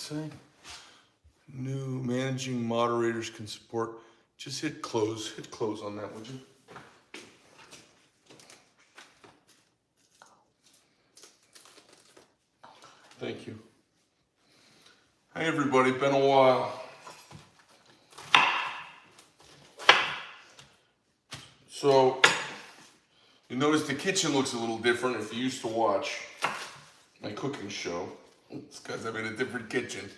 say? New managing moderators can support. Just hit close. Hit close on that, would you? Thank you. Hey everybody, been a while. So, you notice the kitchen looks a little different if you used to watch my cooking show. It's because I'm in a different kitchen.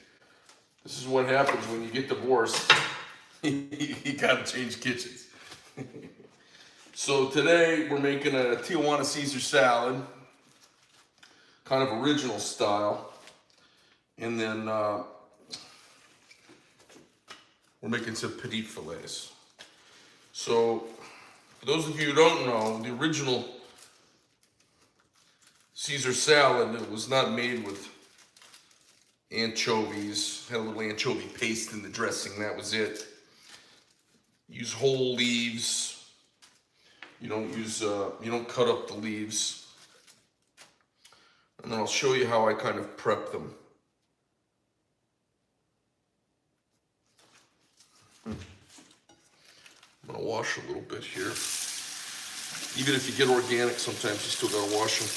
This is what happens when you get divorced. You gotta change kitchens. So today we're making a Tijuana Caesar salad, kind of original style. And then we're making some petit fillets. So for those of you who don't know, the original Caesar salad, it was not made with anchovies. Had a little anchovy paste in the dressing, that was it. Use whole leaves. You don't cut up the leaves. And then I'll show you how I kind of prep them. I'm gonna wash a little bit here. Even if you get organic, sometimes you still gotta wash them.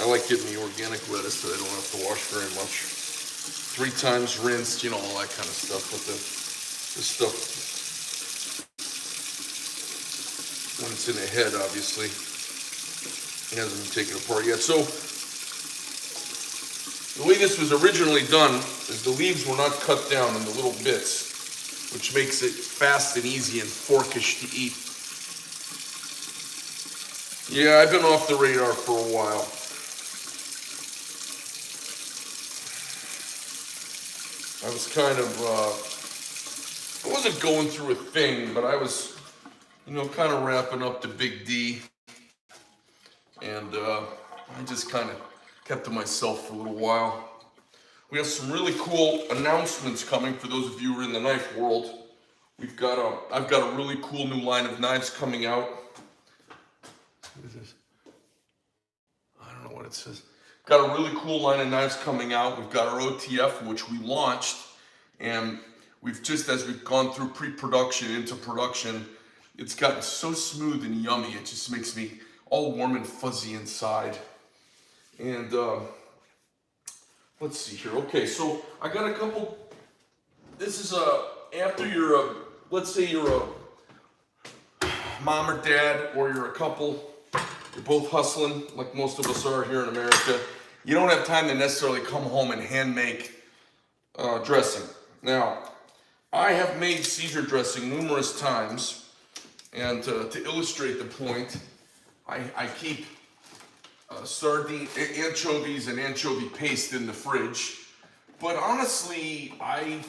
I like getting the organic lettuce that I don't have to wash very much. 3 times rinsed, you know, all that kind of stuff. But the stuff, when it's in the head, obviously, it hasn't been taken apart yet. So, the way this was originally done is the leaves were not cut down into little bits, which makes it fast and easy and forkish to eat. Yeah, I've been off the radar for a while. I was kind of, I wasn't going through a thing, but I was, you know, kind of wrapping up the Big D. And I just kind of kept to myself for a little while. We have some really cool announcements coming for those of you who are in the knife world. I've got a really cool new line of knives coming out. What is this? I don't know what it says. Got a really cool line of knives coming out. We've got our OTF, which we launched, and we've just, as we've gone through pre-production into production, it's gotten so smooth and yummy. It just makes me all warm and fuzzy inside. And let's see here. Okay, so I got a couple. This is after you're let's say you're a mom or dad, or you're a couple. You're both hustling, like most of us are here in America. You don't have time to necessarily come home and hand make dressing. Now, I have made Caesar dressing numerous times, and to illustrate the point, I keep sardine, anchovies, and anchovy paste in the fridge. But honestly, I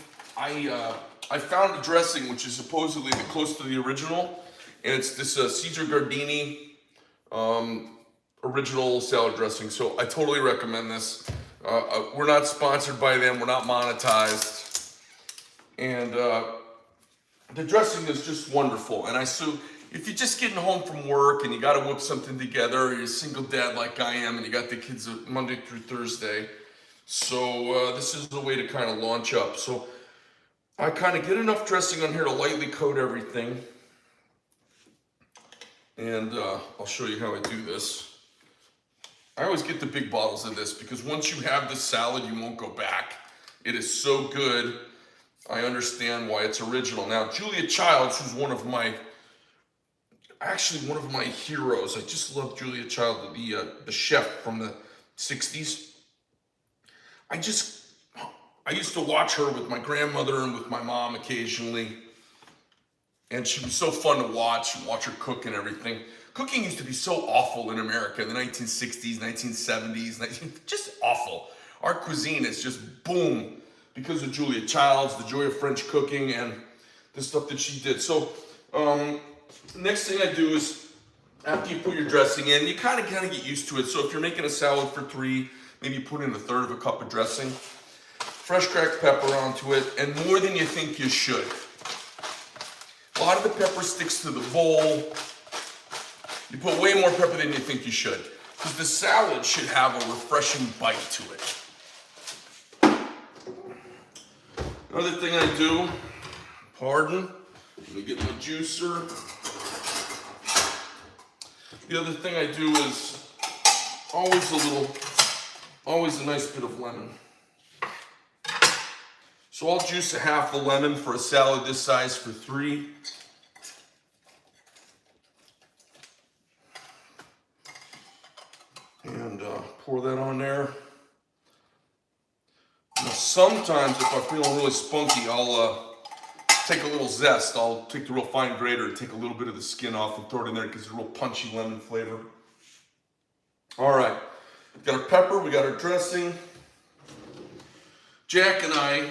found a dressing which is supposedly the close to the original, and it's this Caesar Gardini original salad dressing. So I totally recommend this. We're not sponsored by them. We're not monetized, and the dressing is just wonderful. And if you're just getting home from work and you got to whip something together, or you're a single dad like I am, and you got the kids Monday through Thursday, so this is the way to kind of launch up. So I kind of get enough dressing on here to lightly coat everything. And I'll show you how I do this. I always get the big bottles of this because once you have this salad, you won't go back. It is so good. I understand why it's original. Now, Julia Childs, who's one of my heroes. I just love Julia Childs, the chef from the 60s. I used to watch her with my grandmother and with my mom occasionally. And she was so fun to watch her cook and everything. Cooking used to be so awful in America in the 1960s, 1970s, just awful. Our cuisine is just boom because of Julia Childs, the joy of French cooking, and the stuff that she did. So, next thing I do is, after you put your dressing in, you kind of get used to it. So if you're making a salad for 3, maybe put in 1/3 of a cup of dressing, fresh cracked pepper onto it, and more than you think you should. A lot of the pepper sticks to the bowl. You put way more pepper than you think you should, because the salad should have a refreshing bite to it. Another thing I do, pardon, let me get my juicer. The other thing I do is always a nice bit of lemon. So I'll juice a half a lemon for a salad this size for 3. And pour that on there. Now sometimes if I'm feeling really spunky, I'll take a little zest. I'll take the real fine grater and take a little bit of the skin off and throw it in there because it's a real punchy lemon flavor. All right, we got our pepper, we got our dressing. Jack and I,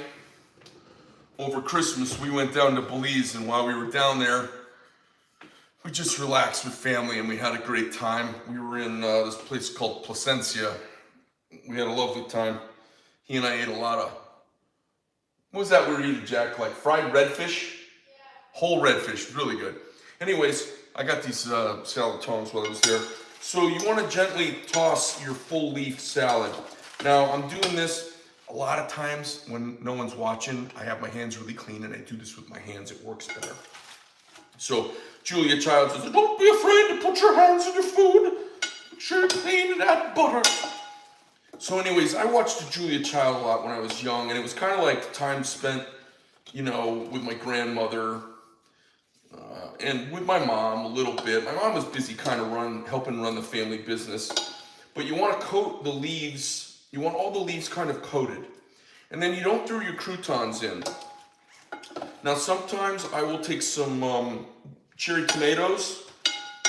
over Christmas, we went down to Belize, and while we were down there, we just relaxed with family and we had a great time. We were in this place called Placencia. We had a lovely time. He and I ate a lot of, what was that we were eating, Jack? Like fried redfish? Yeah. Whole redfish, really good. Anyways, I got these salad tongs while I was there. So you want to gently toss your full leaf salad. Now I'm doing this a lot of times when no one's watching. I have my hands really clean and I do this with my hands. It works better. So Julia Child says, don't be afraid to put your hands in your food. Make sure you clean and add butter. So anyways, I watched the Julia Child a lot when I was young, and it was kind of like time spent, you know, with my grandmother and with my mom a little bit. My mom was busy kind of helping run the family business. But you want to coat the leaves, you want all the leaves kind of coated. And then you don't throw your croutons in. Now sometimes I will take some cherry tomatoes,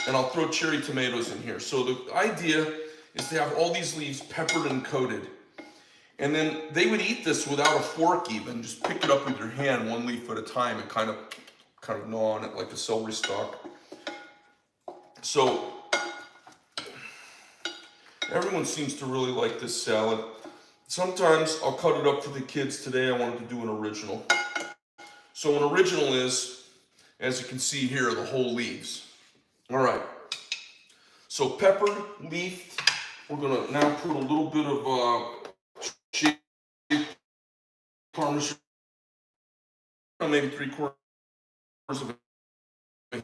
and I'll throw cherry tomatoes in here. So the idea is to have all these leaves peppered and coated. And then they would eat this without a fork even. Just pick it up with your hand, one leaf at a time, and kind of gnaw on it like a celery stalk. So everyone seems to really like this salad. Sometimes I'll cut it up for the kids. Today I wanted to do an original. So an original is, as you can see here, the whole leaves. All right. So peppered, leafed. We're gonna now put a little bit of shaved Parmesan, maybe 3/4 of it.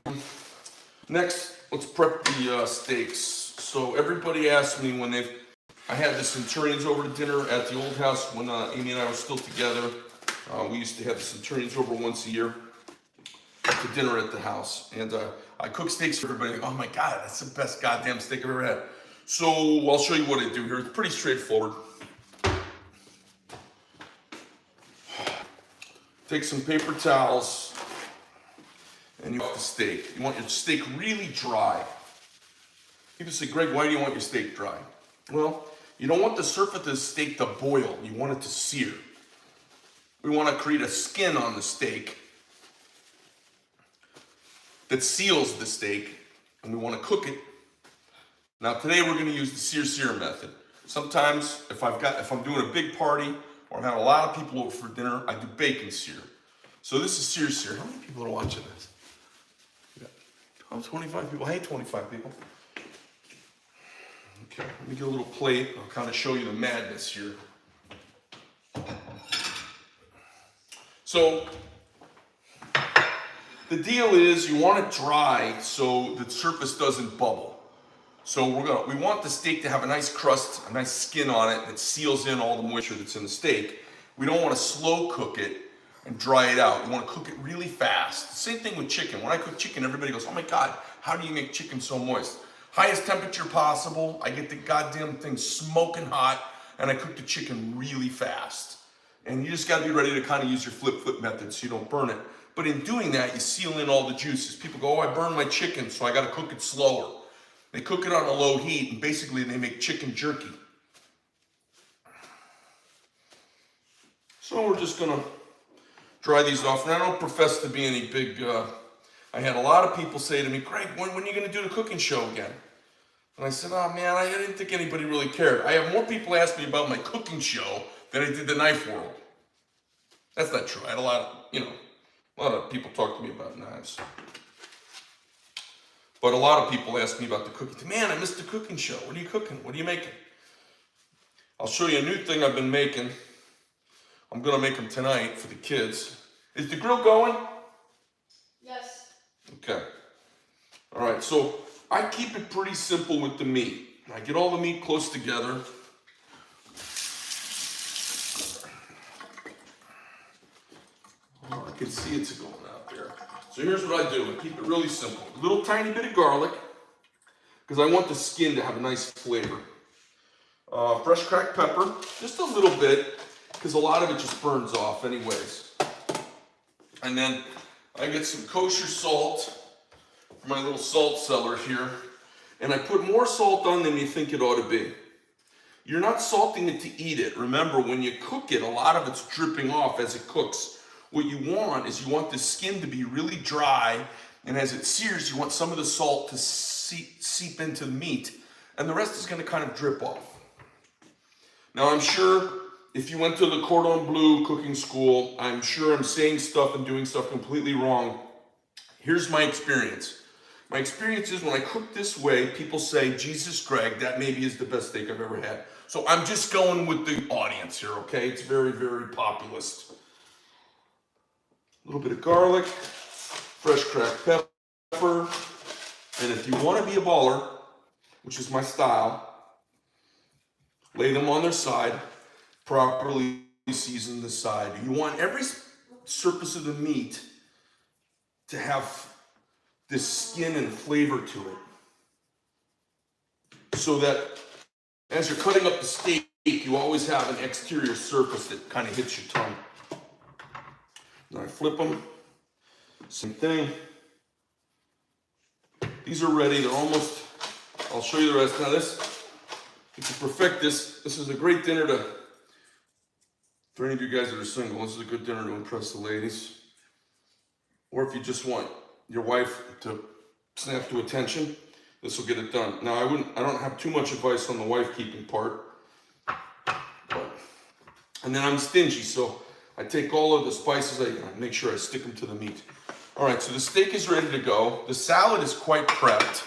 Next, let's prep the steaks. So everybody asked me when I had the Centurions over to dinner at the old house when Amy and I were still together. We used to have the Centurions over once a year to dinner at the house. And I cook steaks for everybody. Oh my God, that's the best goddamn steak I've ever had. So I'll show you what I do here. It's pretty straightforward. Take some paper towels and you want the steak. You want your steak really dry. People say, Greg, why do you want your steak dry? Well, you don't want the surface of the steak to boil. You want it to sear. We want to create a skin on the steak that seals the steak, and we want to cook it. Now today we're going to use the sear method. Sometimes if I'm doing a big party or I'm having a lot of people over for dinner, I do bacon sear. So this is sear. How many people are watching this? Oh, 25 people. Hey, 25 people. Okay, let me get a little plate. I'll kind of show you the madness here. So the deal is you want it dry so the surface doesn't bubble. So we want the steak to have a nice crust, a nice skin on it that seals in all the moisture that's in the steak. We don't want to slow cook it and dry it out. We want to cook it really fast. Same thing with chicken. When I cook chicken, everybody goes, oh my God, how do you make chicken so moist? Highest temperature possible. I get the goddamn thing smoking hot, and I cook the chicken really fast. And you just got to be ready to kind of use your flip method so you don't burn it. But in doing that, you seal in all the juices. People go, oh, I burned my chicken, so I got to cook it slower. They cook it on a low heat, and basically they make chicken jerky. So we're just gonna dry these off. And I don't profess to be any big, I had a lot of people say to me, Greg, when are you gonna do the cooking show again? And I said, oh man, I didn't think anybody really cared. I have more people ask me about my cooking show than I did the knife world. That's not true. I had a lot of people talk to me about knives. But a lot of people ask me about the cooking. Man, I missed the cooking show. What are you cooking? What are you making? I'll show you a new thing I've been making. I'm gonna make them tonight for the kids. Is the grill going? Yes. Okay. All right, so I keep it pretty simple with the meat. I get all the meat close together. Oh, I can see it's going out there. So here's what I do. I keep it really simple. A little tiny bit of garlic, because I want the skin to have a nice flavor. Fresh cracked pepper, just a little bit, because a lot of it just burns off anyways. And then I get some kosher salt from my little salt cellar here. And I put more salt on than you think it ought to be. You're not salting it to eat it. Remember, when you cook it, a lot of it's dripping off as it cooks. What you want is you want the skin to be really dry, and as it sears, you want some of the salt to seep into the meat, and the rest is going to kind of drip off. Now, I'm sure if you went to the Cordon Bleu cooking school, I'm sure I'm saying stuff and doing stuff completely wrong. Here's my experience. My experience is when I cook this way, people say, Jesus, Greg, that maybe is the best steak I've ever had. So I'm just going with the audience here, okay? It's very, very populist. A little bit of garlic, fresh cracked pepper, and if you want to be a baller, which is my style, lay them on their side, properly season the side. You want every surface of the meat to have this skin and flavor to it, so that as you're cutting up the steak, you always have an exterior surface that kind of hits your tongue. Then I flip them, same thing. These are ready, they're almost, I'll show you the rest. Now this, if you perfect this, this is a great dinner for any of you guys that are single, this is a good dinner to impress the ladies. Or if you just want your wife to snap to attention, this will get it done. Now I don't have too much advice on the wife keeping part, and then I'm stingy, so I take all of the spices, I make sure I stick them to the meat. All right, so the steak is ready to go. The salad is quite prepped.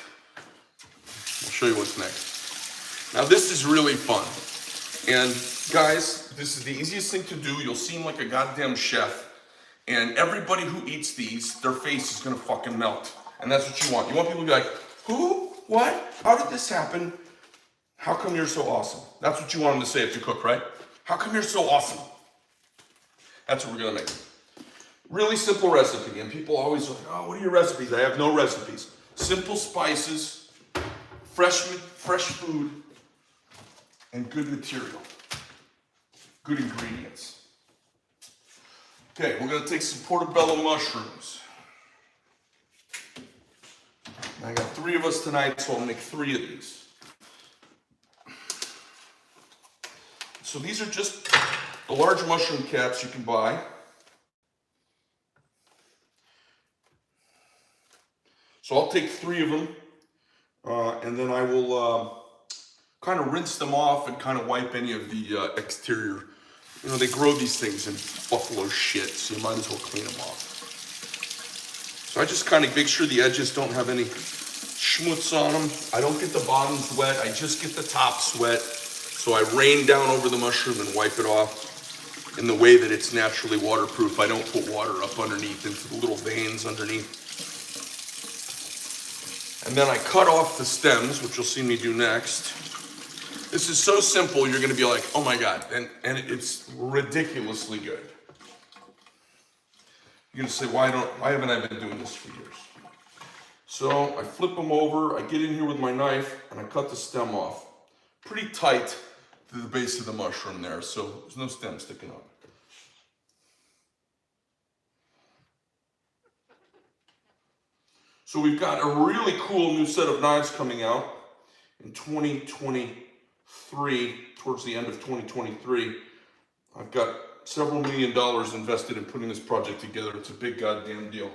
I'll show you what's next. Now this is really fun. And guys, this is the easiest thing to do. You'll seem like a goddamn chef. And everybody who eats these, their face is gonna fucking melt. And that's what you want. You want people to be like, who? What? How did this happen? How come you're so awesome? That's what you want them to say if you cook, right? How come you're so awesome? That's what we're gonna make. Really simple recipe, and people always are like, oh, what are your recipes? I have no recipes. Simple spices, fresh food, and good material. Good ingredients. Okay, we're gonna take some portobello mushrooms. I got 3 of us tonight, so I'll make 3 of these. So these are just the large mushroom caps you can buy. So I'll take 3 of them, and then I will kind of rinse them off and kind of wipe any of the exterior. You know, they grow these things in buffalo shit, so you might as well clean them off. So I just kind of make sure the edges don't have any schmutz on them. I don't get the bottoms wet, I just get the tops wet. So I rain down over the mushroom and wipe it off in the way that it's naturally waterproof. I don't put water up underneath into the little veins underneath. And then I cut off the stems, which you'll see me do next. This is so simple, you're gonna be like, oh my God, and it's ridiculously good. You're gonna say, why haven't I been doing this for years? So I flip them over, I get in here with my knife, and I cut the stem off. Pretty tight to the base of the mushroom there, so there's no stem sticking up. So we've got a really cool new set of knives coming out in 2023, towards the end of 2023. I've got several $1 million invested in putting this project together. It's a big goddamn deal.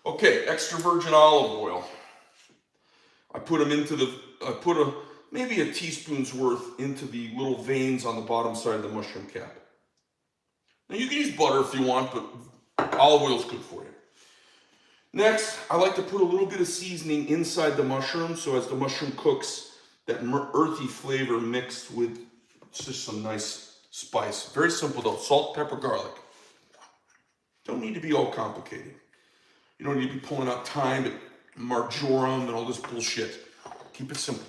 Okay, extra virgin olive oil. I put them into maybe a teaspoon's worth into the little veins on the bottom side of the mushroom cap. Now you can use butter if you want, but olive oil is good for you. Next, I like to put a little bit of seasoning inside the mushroom, so as the mushroom cooks, that earthy flavor mixed with just some nice spice. Very simple though, salt, pepper, garlic. Don't need to be all complicated. You don't need to be pulling out thyme and marjoram and all this bullshit. Keep it simple.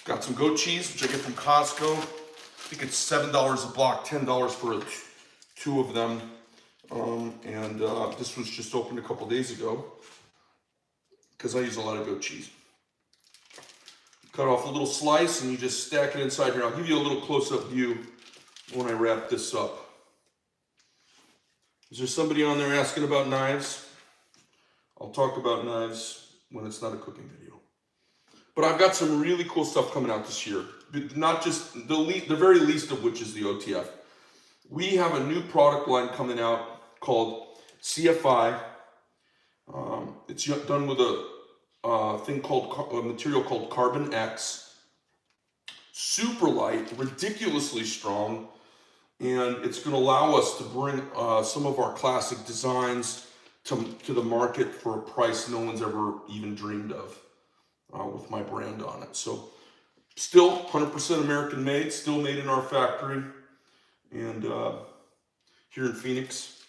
Got some goat cheese, which I get from Costco. I think it's $7 a block, $10 for two of them. This was just opened a couple days ago because I use a lot of goat cheese. Cut off a little slice and you just stack it inside here. I'll give you a little close-up view when I wrap this up. Is there somebody on there asking about knives? I'll talk about knives when it's not a cooking video. But I've got some really cool stuff coming out this year. Not just, the very least of which is the OTF. We have a new product line coming out called CFI. It's done with a material called Carbon X. Super light, ridiculously strong, and it's going to allow us to bring some of our classic designs to the market for a price no one's ever even dreamed of with my brand on it. So still 100% American made, still made in our factory and here in Phoenix.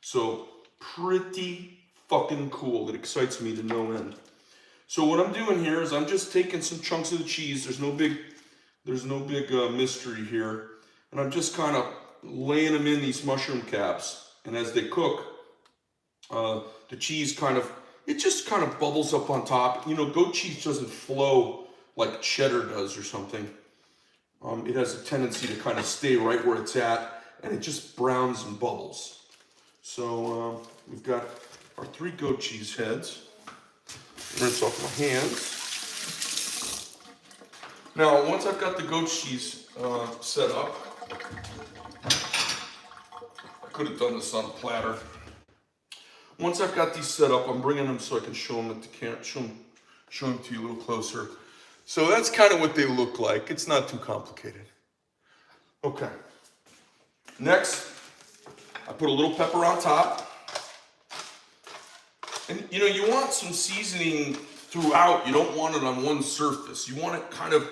So pretty fucking cool. It excites me to no end. So what I'm doing here is I'm just taking some chunks of the cheese. There's no big mystery here. And I'm just kind of laying them in these mushroom caps. And as they cook, the cheese just kind of bubbles up on top. You know, goat cheese doesn't flow like cheddar does or something. It has a tendency to kind of stay right where it's at, and it just browns and bubbles. So we've got our 3 goat cheese heads. Rinse off my hands. Now, once I've got the goat cheese set up, I could have done this on a platter. Once I've got these set up, I'm bringing them so I can show them at the camera, show them to you a little closer. So that's kind of what they look like. It's not too complicated. Okay. Next, I put a little pepper on top. And you know, you want some seasoning throughout. You don't want it on one surface. You want it kind of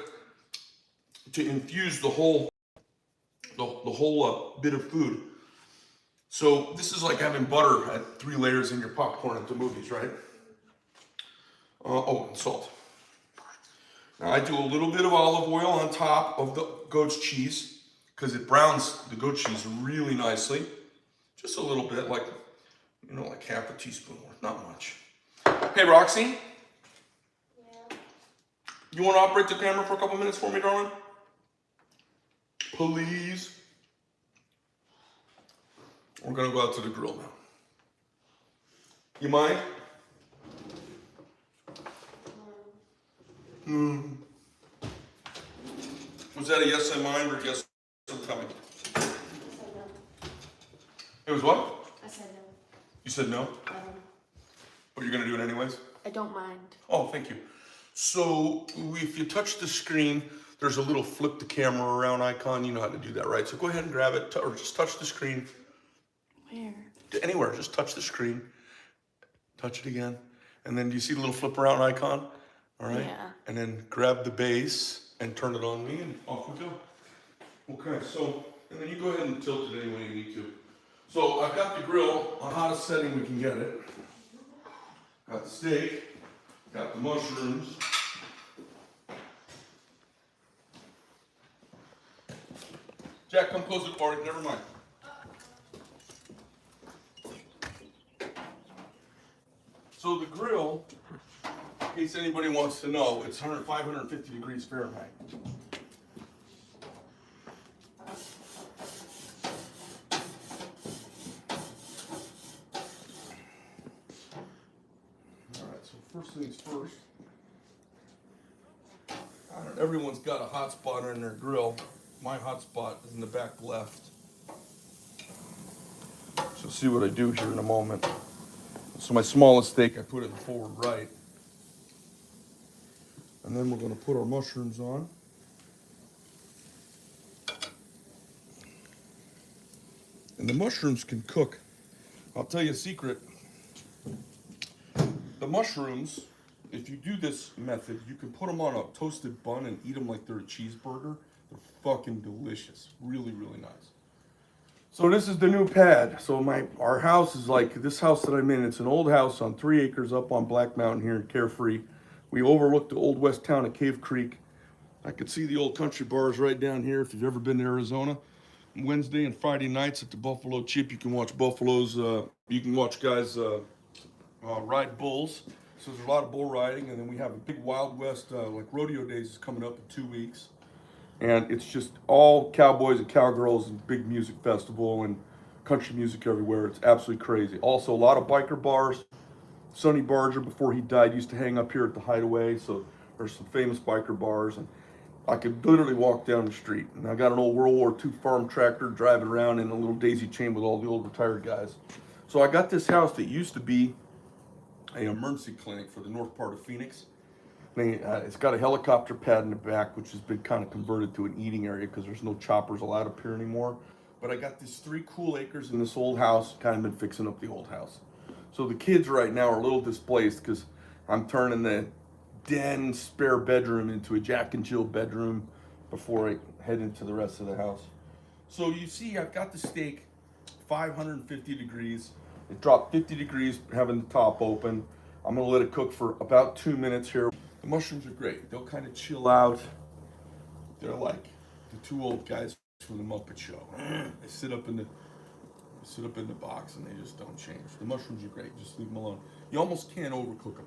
to infuse the whole bit of food. So this is like having butter at 3 layers in your popcorn at the movies, right? And salt. Now I do a little bit of olive oil on top of the goat's cheese because it browns the goat cheese really nicely. Just a little bit, like half a teaspoon worth, not much. Hey, Roxy. Yeah. You want to operate the camera for a couple minutes for me, darling? Please. We're going to go out to the grill now. You mind? Was that a yes, I mind, or yes, I'm coming? I said no. It was what? I said no. You said no? But you're going to do it anyways? I don't mind. Oh, thank you. So if you touch the screen, there's a little flip the camera around icon. You know how to do that, right? So go ahead and grab it, or just touch the screen. Where? Anywhere, just touch the screen. Touch it again. And then do you see the little flip around icon? All right? Yeah. And then grab the base and turn it on me and off we go. Okay, so, and then you go ahead and tilt it any way you need to. So I've got the grill on hottest setting we can get it. Got the steak, got the mushrooms. Jack, come close the door, never mind. So the grill, in case anybody wants to know, it's 550 degrees Fahrenheit. All right, so first things first. Everyone's got a hot spot on their grill. My hot spot is in the back left. So see what I do here in a moment. So my smallest steak, I put it in forward right. And then we're going to put our mushrooms on. And the mushrooms can cook. I'll tell you a secret. The mushrooms, if you do this method, you can put them on a toasted bun and eat them like they're a cheeseburger. They're fucking delicious. Really, really nice. So this is the new pad. So our house is like this house that I'm in. It's an old house on 3 acres up on Black Mountain here in Carefree. We overlook the old west town of Cave Creek. I could see the old country bars right down here if you've ever been to Arizona. Wednesday and Friday nights at the Buffalo Chip, you can watch buffaloes. You can watch guys ride bulls. So there's a lot of bull riding, and then we have a big Wild West like rodeo days is coming up in 2 weeks, and it's just all cowboys and cowgirls and big music festival and country music everywhere. It's absolutely crazy. Also, a lot of biker bars. Sonny Barger, before he died, used to hang up here at the Hideaway. So there's some famous biker bars, and I could literally walk down the street. And I got an old World War II farm tractor driving around in a little daisy chain with all the old retired guys. So I got this house that used to be an emergency clinic for the north part of Phoenix. It's got a helicopter pad in the back, which has been kind of converted to an eating area because there's no choppers allowed up here anymore. But I got these 3 cool acres in this old house, kind of been fixing up the old house. So the kids right now are a little displaced because I'm turning the den spare bedroom into a Jack and Jill bedroom before I head into the rest of the house. So you see, I've got the steak 550 degrees. It dropped 50 degrees, having the top open. I'm gonna let it cook for about 2 minutes here. The mushrooms are great. They'll kind of chill out. They're like the 2 old guys from the Muppet Show. They sit up in the box and they just don't change. The mushrooms are great. Just leave them alone. You almost can't overcook them.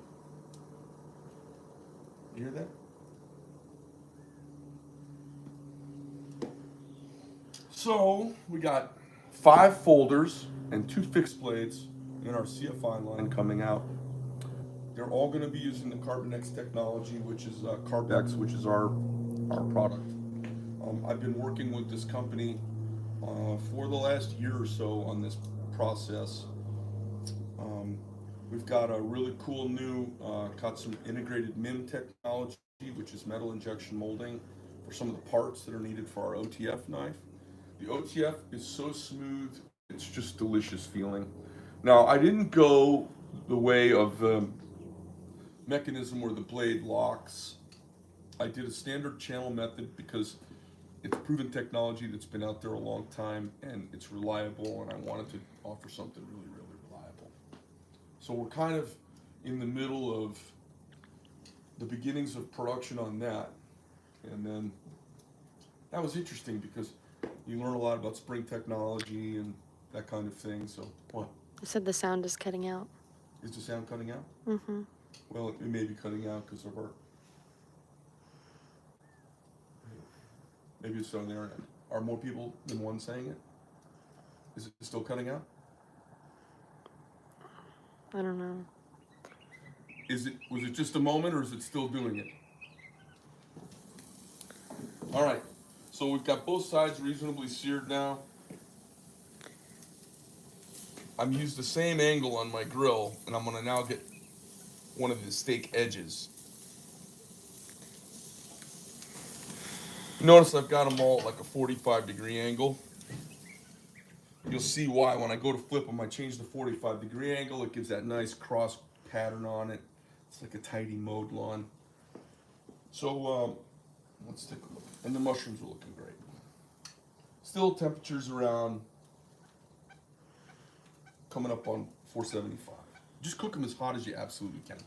You hear that? So we got 5 folders and 2 fixed blades in our CFI line coming out. They're all going to be using the CarbonX technology, which is Carbex, which is our product. I've been working with this company for the last year or so on this process. We've got a really cool new, got some integrated MIM technology, which is metal injection molding for some of the parts that are needed for our OTF knife. The OTF is so smooth, it's just delicious feeling. Now, I didn't go the way of the mechanism where the blade locks. I did a standard channel method because it's proven technology that's been out there a long time and it's reliable, and I wanted to offer something really, really reliable. So we're kind of in the middle of the beginnings of production on that. And then that was interesting because you learn a lot about spring technology and that kind of thing. So what? You said the sound is cutting out. Is the sound cutting out? Mm-hmm. Well, it may be cutting out because of our. Maybe it's on the internet. Are more people than one saying it? Is it still cutting out? I don't know. Was it just a moment or is it still doing it? All right. So we've got both sides reasonably seared now. I'm used the same angle on my grill, and I'm gonna now get one of the steak edges. Notice I've got them all at like a 45-degree angle. You'll see why when I go to flip them, I change the 45-degree angle. It gives that nice cross pattern on it. It's like a tidy mowed lawn. So let's take a look. And the mushrooms are looking great. Still temperatures around coming up on 475. Just cook them as hot as you absolutely can.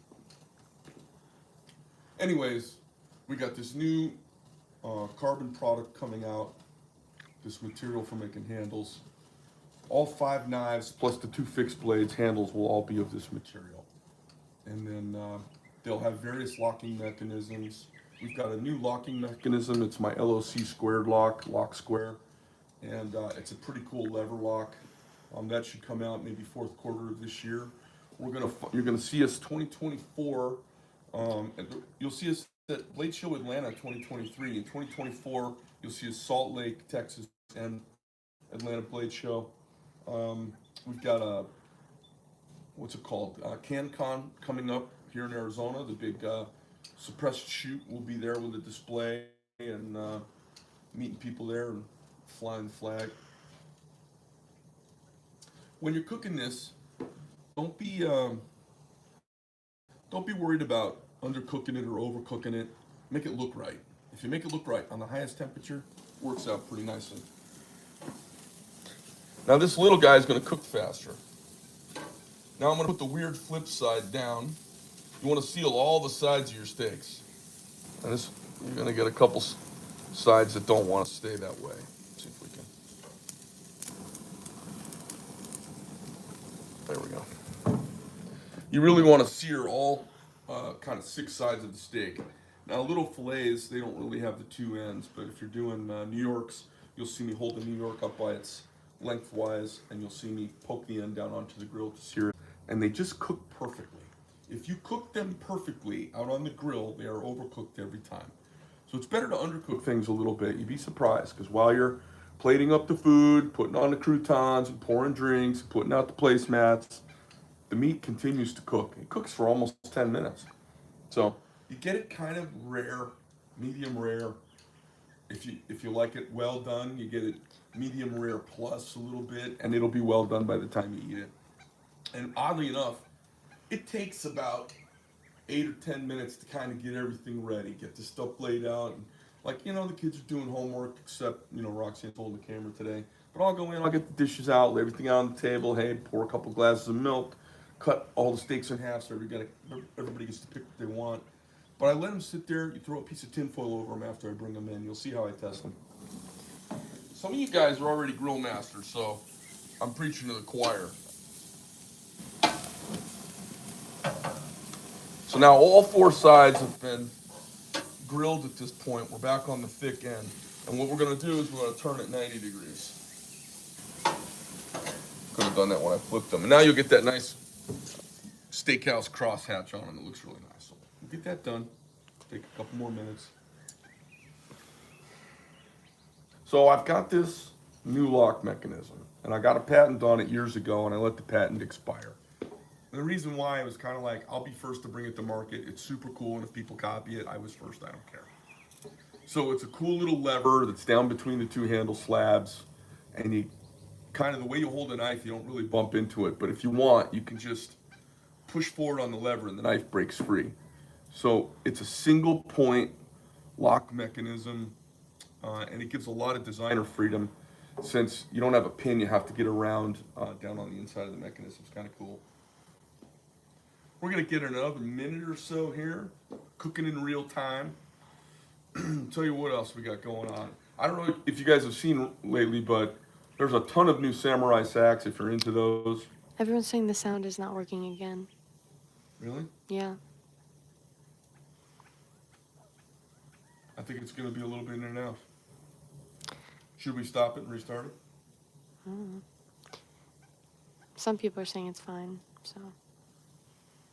Anyways, we got this new carbon product coming out. This material for making handles. All 5 knives plus the 2 fixed blades handles will all be of this material. And then they'll have various locking mechanisms. We've got a new locking mechanism. It's my LOC squared lock square. And it's a pretty cool lever lock. That should come out maybe 4th quarter of this year. You're gonna see us 2024. You'll see us at Blade Show Atlanta 2023. In 2024, you'll see us Salt Lake, Texas, and Atlanta Blade Show. We've got a what's it called? CanCon coming up here in Arizona. The big suppressed shoot will be there with a display and meeting people there and flying the flag. When you're cooking this, don't be worried about undercooking it or overcooking it. Make it look right. if you make it look right on the highest temperature, works out pretty nicely. Now this little guy is going to cook faster. Now I'm going to put the weird flip side down. You want to seal all the sides of your steaks. And this, you're going to get a couple sides that don't want to stay that way. Let's see if we can. There we go. You really want to sear all kind of 6 sides of the steak. Now little fillets, they don't really have the 2 ends, but if you're doing New Yorks, you'll see me hold the New York up by its lengthwise, and you'll see me poke the end down onto the grill to sear it. And they just cook perfectly. If you cook them perfectly out on the grill, they are overcooked every time. So it's better to undercook things a little bit. You'd be surprised, because while you're plating up the food, putting on the croutons and pouring drinks, putting out the placemats, the meat continues to cook. It cooks for almost 10 minutes. So you get it kind of rare, medium rare. If you like it well done, you get it medium rare plus a little bit, and it'll be well done by the time you eat it. And oddly enough, it takes about 8 or 10 minutes to kind of get everything ready, get the stuff laid out. And like, you know, the kids are doing homework, except, you know, Roxanne's holding the camera today. But I'll go in, I'll get the dishes out, lay everything out on the table. Hey, pour a couple glasses of milk, cut all the steaks in half so everybody gets to pick what they want. But I let them sit there. You throw a piece of tinfoil over them after I bring them in. You'll see how I test them. Some of you guys are already grill masters, so I'm preaching to the choir. So now all 4 sides have been grilled at this point. We're back on the thick end. And what we're going to do is we're going to turn it 90 degrees. Could have done that when I flipped them. And now you'll get that nice steakhouse crosshatch on them. It looks really nice. So we'll get that done. Take a couple more minutes. So I've got this new lock mechanism. And I got a patent on it years ago, and I let the patent expire. And the reason why, I was kind of like, I'll be first to bring it to market. It's super cool, and if people copy it, I was first, I don't care. So it's a cool little lever that's down between the 2 handle slabs, and you kind of, the way you hold a knife, you don't really bump into it, but if you want, you can just push forward on the lever and the knife breaks free. So it's a single point lock mechanism, and it gives a lot of designer freedom. Since you don't have a pin, you have to get around down on the inside of the mechanism. It's kind of cool. We're gonna get another minute or so here, cooking in real time. Tell you what else we got going on. I don't know if you guys have seen lately, but there's a ton of new samurai sacks if you're into those. Everyone's saying the sound is not working again. Really? Yeah. I think it's gonna be a little bit in and out. Should we stop it and restart it? I don't know. Some people are saying it's fine, so.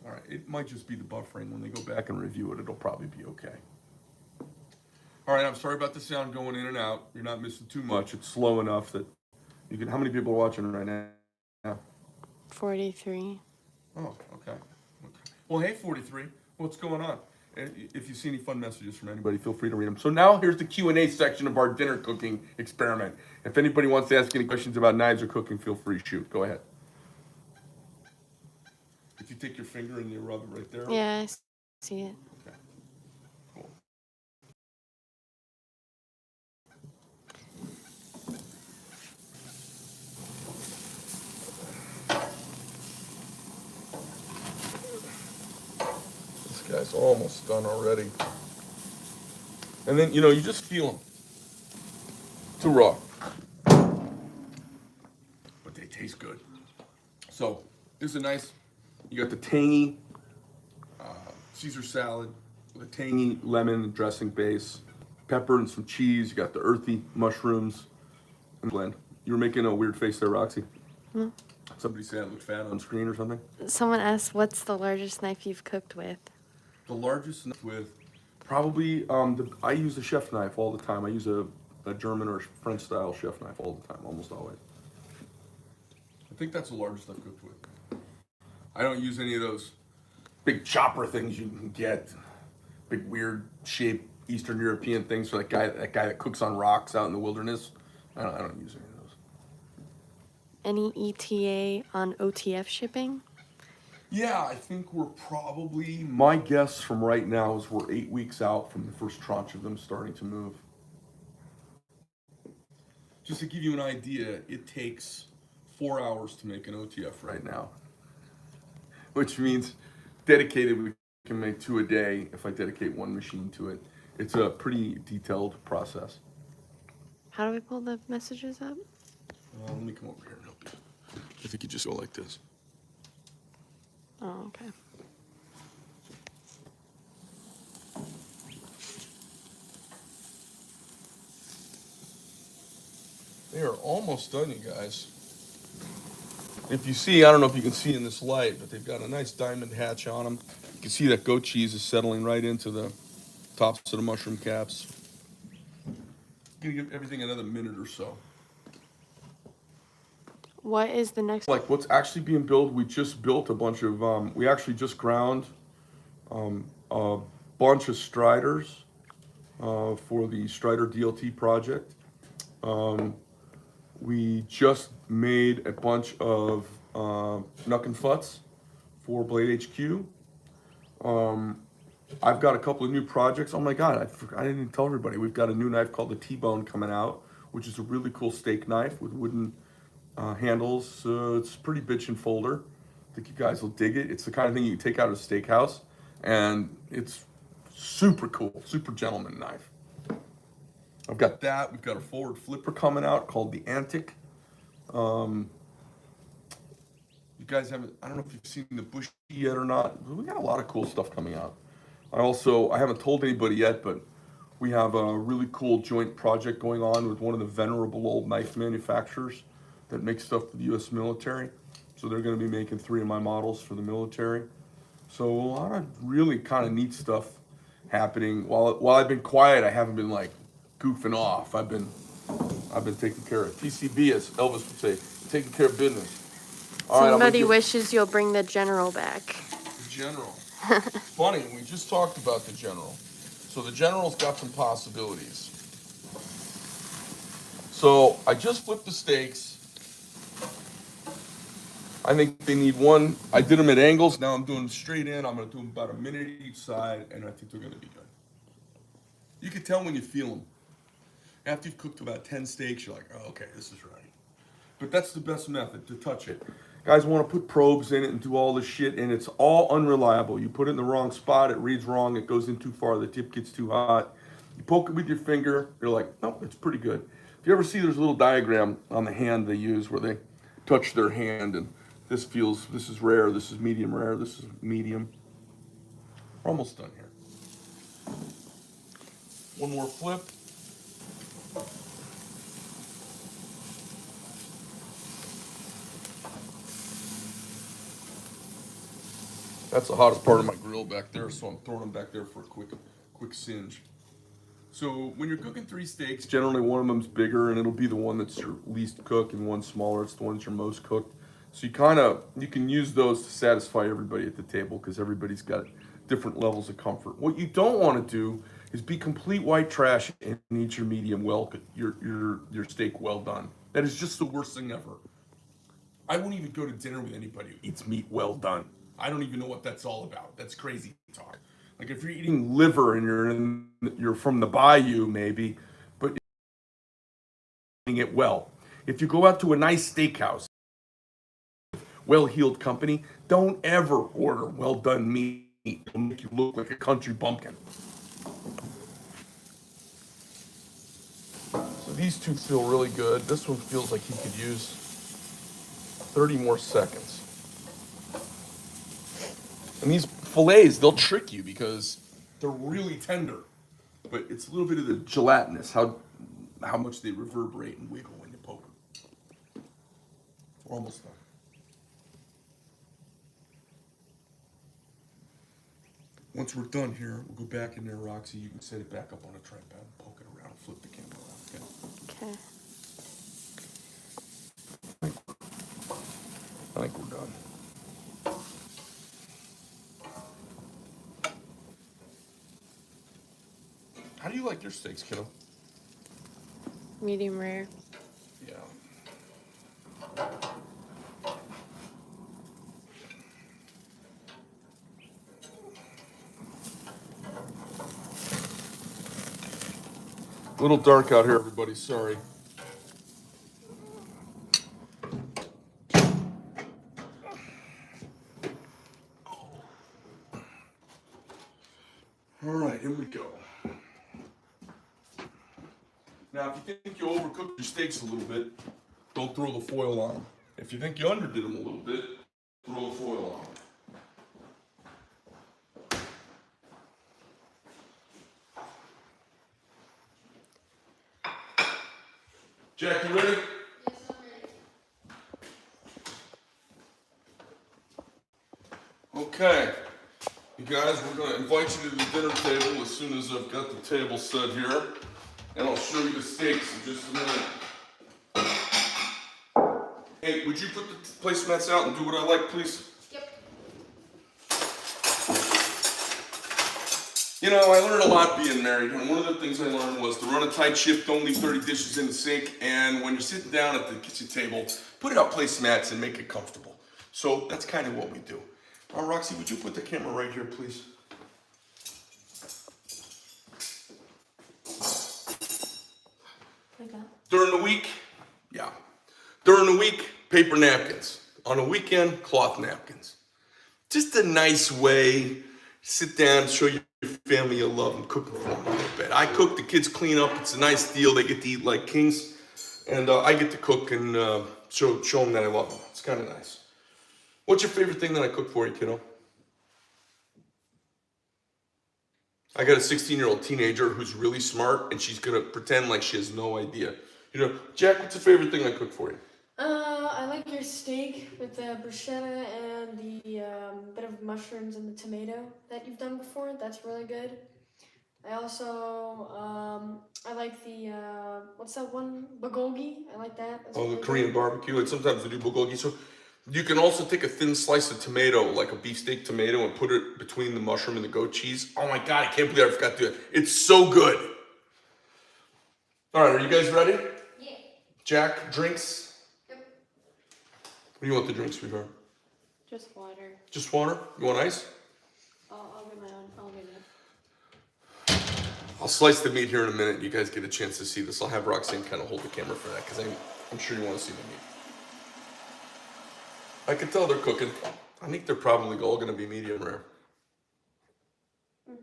All right, it might just be the buffering. When they go back and review it, it'll probably be okay. All right, I'm sorry about the sound going in and out. You're not missing too much. It's slow enough that you can. How many people are watching right now? 43. Oh, okay. Well, hey, 43. What's going on? If you see any fun messages from anybody, feel free to read them. So now here's the Q&A section of our dinner cooking experiment. If anybody wants to ask any questions about knives or cooking, feel free to shoot. Go ahead. If you take your finger and you rub it right there. Yeah, I see it. Okay. Cool. This guy's almost done already. And then, you know, you just feel them. Too raw. But they taste good. So, this is a nice, you got the tangy Caesar salad with a tangy lemon dressing base, pepper and some cheese. You got the earthy mushrooms and blend. You were making a weird face there, Roxy. No. Somebody said I looked fat on screen or something. Someone asked, what's the largest knife you've cooked with? The largest knife with probably, I use a chef knife all the time. I use a German or French style chef knife all the time, almost always. I think that's the largest I've cooked with. I don't use any of those big chopper things you can get, big weird shaped Eastern European things for that guy that cooks on rocks out in the wilderness. I don't use any of those. Any ETA on OTF shipping? Yeah, I think we're probably, my guess from right now is we're 8 weeks out from the first tranche of them starting to move. Just to give you an idea, it takes 4 hours to make an OTF right now, which means dedicated, we can make two a day if I dedicate one machine to it. It's a pretty detailed process. How do we pull the messages up? Let me come over here and help you. I think you just go like this. Oh, okay. They are almost done, you guys. If you see, I don't know if you can see in this light, but they've got a nice diamond hatch on them. You can see that goat cheese is settling right into the tops of the mushroom caps. Gonna give everything another minute or so. What is the next? Like what's actually being built, we just built a bunch of, we actually just ground a bunch of Striders for the Strider DLT project. We just made a bunch of Knuck and Futs for Blade HQ. I've got a couple of new projects. Oh my God, I didn't even tell everybody. We've got a new knife called the T-Bone coming out, which is a really cool steak knife with wooden handles. It's a pretty bitchin' folder. I think you guys will dig it. It's the kind of thing you can take out of a steakhouse, and it's super cool, super gentleman knife. I've got that. We've got a forward flipper coming out called the Antic. You guys haven't, I don't know if you've seen the Bushy yet or not, but we got a lot of cool stuff coming out. I haven't told anybody yet, but we have a really cool joint project going on with one of the venerable old knife manufacturers that makes stuff for the US military. So they're gonna be making 3 of my models for the military. So a lot of really kind of neat stuff happening. While I've been quiet, I haven't been like goofing off. I've been taking care of TCB, as Elvis would say, taking care of business. All right, Somebody wishes you'll bring the general back. the general. Funny, we just talked about the general. So the general's got some possibilities. So I just flipped the steaks. I think they need one. I did them at angles. Now I'm doing them straight in. I'm going to do them about a minute each side, and I think they're going to be good. You can tell when you feel them. After you've cooked about 10 steaks, you're like, oh, okay, this is right. But that's the best method to touch it. Guys want to put probes in it and do all this shit, and it's all unreliable. You put it in the wrong spot, it reads wrong, it goes in too far, the tip gets too hot. You poke it with your finger, you're like, nope, it's pretty good. If you ever see there's a little diagram on the hand they use where they touch their hand, and this is rare, this is medium rare, this is medium. We're almost done here. One more flip. That's the hottest part of my grill back there, so I'm throwing them back there for a quick singe. So when you're cooking 3 steaks, generally one of them's bigger, and it'll be the one that's your least cooked, and one smaller, it's the one that's your most cooked. So you can use those to satisfy everybody at the table, because everybody's got different levels of comfort. What you don't want to do is be complete white trash and eat your medium well, your steak well done. That is just the worst thing ever. I won't even go to dinner with anybody who eats meat well done. I don't even know what that's all about. That's crazy talk. Like if you're eating liver and you're from the bayou maybe, but eating it well. If you go out to a nice steakhouse, well-heeled company, don't ever order well done meat. It'll make you look like a country bumpkin. So these two feel really good. This one feels like he could use 30 more seconds. And these fillets, they'll trick you because they're really tender. But it's a little bit of the gelatinous, how much they reverberate and wiggle when you poke them. We're almost done. Once we're done here, we'll go back in there, Roxy. You can set it back up on a tripod and poke it around, flip the camera around, okay? Okay. I think we're done. How do you like your steaks, kiddo? Medium rare. Yeah. A little dark out here, everybody. Sorry. All right, here we go. Now, if you think you overcooked your steaks a little bit, don't throw the foil on them. If you think you underdid them a little bit, throw the foil on them. Jack, you ready? Yes, I'm ready. Okay. You guys, we're going to invite you to the dinner table as soon as I've got the table set here. And I'll show you the steaks in just a minute. Hey, would you put the placemats out and do what I like, please? Yep. You know, I learned a lot being married, and one of the things I learned was to run a tight ship, don't leave 30 dishes in the sink, and when you're sitting down at the kitchen table, put out placemats and make it comfortable. So that's kind of what we do. Roxy, would you put the camera right here, please? Like that? During the week, yeah. During the week, paper napkins. On the weekend, cloth napkins. Just a nice way, sit down, show your family you love and cook for them a little bit. I cook, the kids clean up, it's a nice deal, they get to eat like kings. And I get to cook and show them that I love them. It's kind of nice. What's your favorite thing that I cook for you, kiddo? I got a 16-year-old teenager who's really smart, and she's gonna pretend like she has no idea. You know, Jack, what's your favorite thing I cook for you? I like your steak with the bruschetta and the bit of mushrooms and the tomato that you've done before. That's really good. I also I like the what's that one, bulgogi? I like that. That's Oh, the really Korean good. barbecue, and sometimes we do bulgogi. So you can also take a thin slice of tomato, like a beefsteak tomato, and put it between the mushroom and the goat cheese. Oh my God, I can't believe I forgot to do it. It's so good. All right, are you guys ready? Yeah. Jack, drinks? Yep. What do you want the drinks, sweetheart? Just water. Just water? You want ice? I'll get my own. I'll get it. I'll slice the meat here in a minute. You guys get a chance to see this. I'll have Roxanne kind of hold the camera for that because I'm sure you want to see the meat. I can tell they're cooking. I think they're probably all going to be medium rare. Does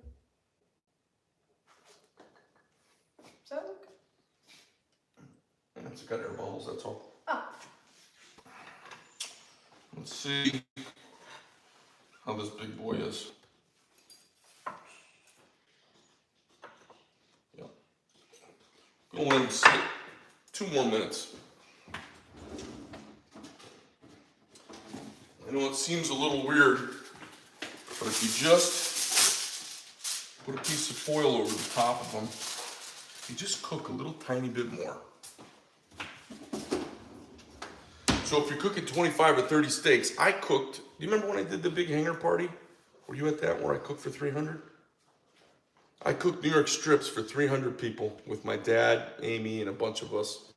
that look? And it's got air bubbles, that's all. Oh. Let's see how this big boy is. Yeah. Gonna let him sit 2 more minutes. I know it seems a little weird, but if you just put a piece of foil over the top of them, you just cook a little tiny bit more. So if you're cooking 25 or 30 steaks, I cooked, do you remember when I did the big hanger party? Were you at that where I cooked for 300? I cooked New York strips for 300 people with my dad, Amy, and a bunch of us.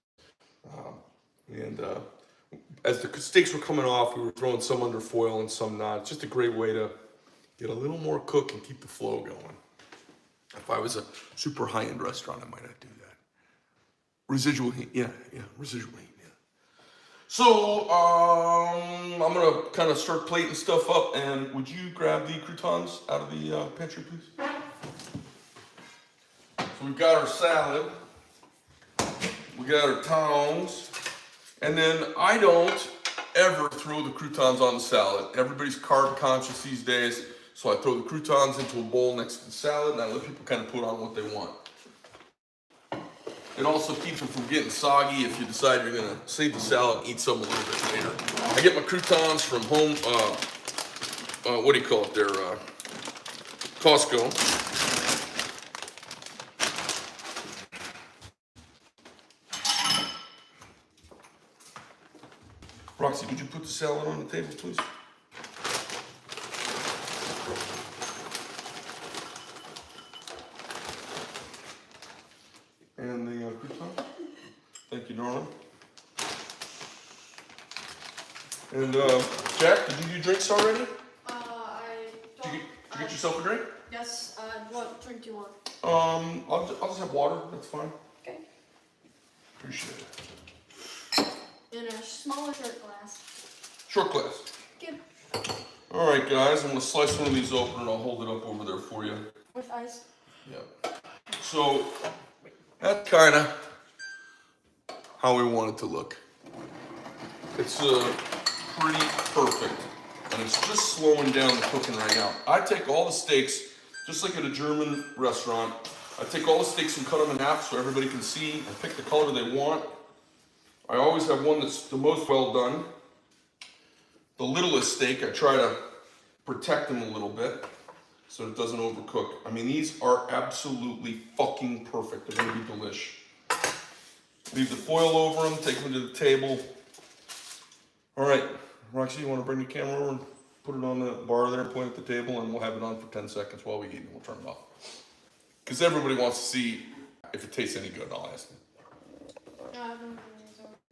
As the steaks were coming off, we were throwing some under foil and some not. It's just a great way to get a little more cook and keep the flow going. If I was a super high-end restaurant, I might not do that. Residual heat, yeah, residual heat, yeah. So, I'm gonna kind of start plating stuff up, and would you grab the croutons out of the pantry, please? So we've got our salad, we got our tongs, and then I don't ever throw the croutons on the salad. Everybody's carb conscious these days, so I throw the croutons into a bowl next to the salad, and I let people kind of put on what they want. It also keeps them from getting soggy if you decide you're gonna save the salad and eat some a little bit later. I get my croutons from home, what do you call it there, Costco. Roxy, could you put the salad on the table, please? And the croutons. Thank you, darling. And Jack, did you do drinks already? Did you get yourself a drink? Yes. What drink do you want? I'll just have water. That's fine. Appreciate it. In a smaller shot glass. Short glass. Good. All right, guys, I'm gonna slice one of these open and I'll hold it up over there for you. With ice. Yeah. So that's kind of how we want it to look. It's pretty perfect, and it's just slowing down the cooking right now. I take all the steaks, just like at a German restaurant. I take all the steaks and cut them in half so everybody can see and pick the color they want. I always have one that's the most well done. The littlest steak, I try to protect them a little bit so it doesn't overcook. I mean, these are absolutely fucking perfect. They're gonna be delish. Leave the foil over them, take them to the table. All right, Roxy, you wanna bring the camera over and put it on the bar there, point at the table, and we'll have it on for 10 seconds while we eat, and we'll turn it off. Because everybody wants to see if it tastes any good, I'll ask them.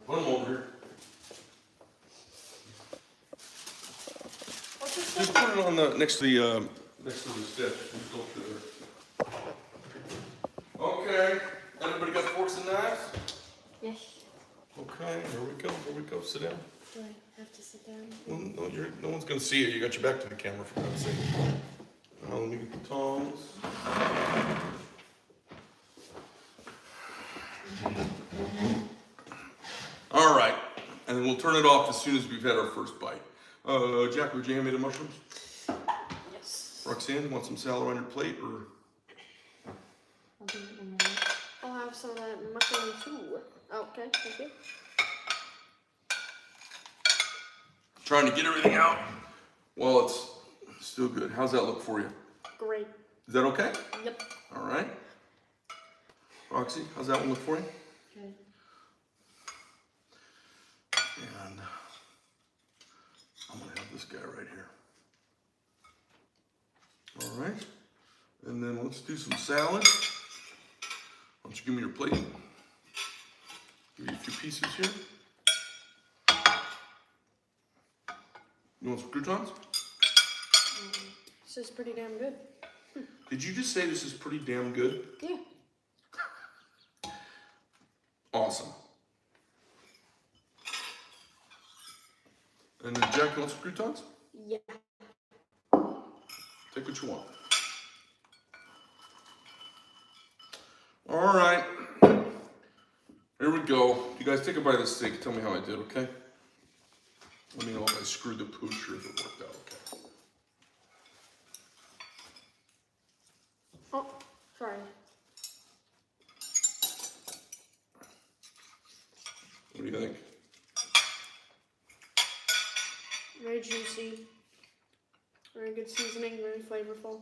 Put them over here. What's this Just thing? put it on the next to the stitch. Just go through there. Okay, everybody got forks and knives? Yes. Okay, here we go. Here we go. Sit down. Do I have to sit down? Well, no one's gonna see you. You got your back to the camera for God's sake. Now let me get the tongs. All right, and then we'll turn it off as soon as we've had our first bite. Jack, would you hand me the mushrooms? Yes. Roxanne, you want some salad on your plate, or? I'll do it in a minute. I'll have some of that mushroom too. Oh, okay, thank you. Trying to get everything out while it's still good. How's that look for you? Great. Is that okay? Yep. All right. Roxy, how's that one look for you? Good. And I'm gonna have this guy right here. All right. And then let's do some salad. Why don't you give me your plate? Give you a few pieces here. You want some croutons? This is pretty damn good. Did you just say this is pretty damn good? Yeah. Awesome. And then Jack, you want some croutons? Yeah. Take what you want. All right. Here we go. You guys take a bite of this steak. Tell me how I did, okay? Let me know if I screwed the pooch or if it worked out okay. Oh, sorry. What do you think? Very juicy. Very good seasoning, very flavorful.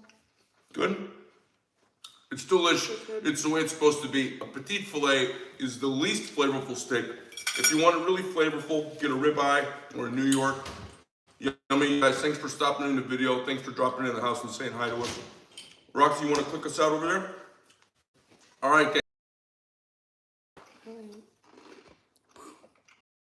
Good? It's delicious. It's the way it's supposed to be. A petite filet is the least flavorful steak. If you want it really flavorful, get a ribeye or a New York. Yummy, guys. Thanks for stopping in the video. Thanks for dropping in the house and saying hi to us. Roxy, you want to click us out over there? All right, gang.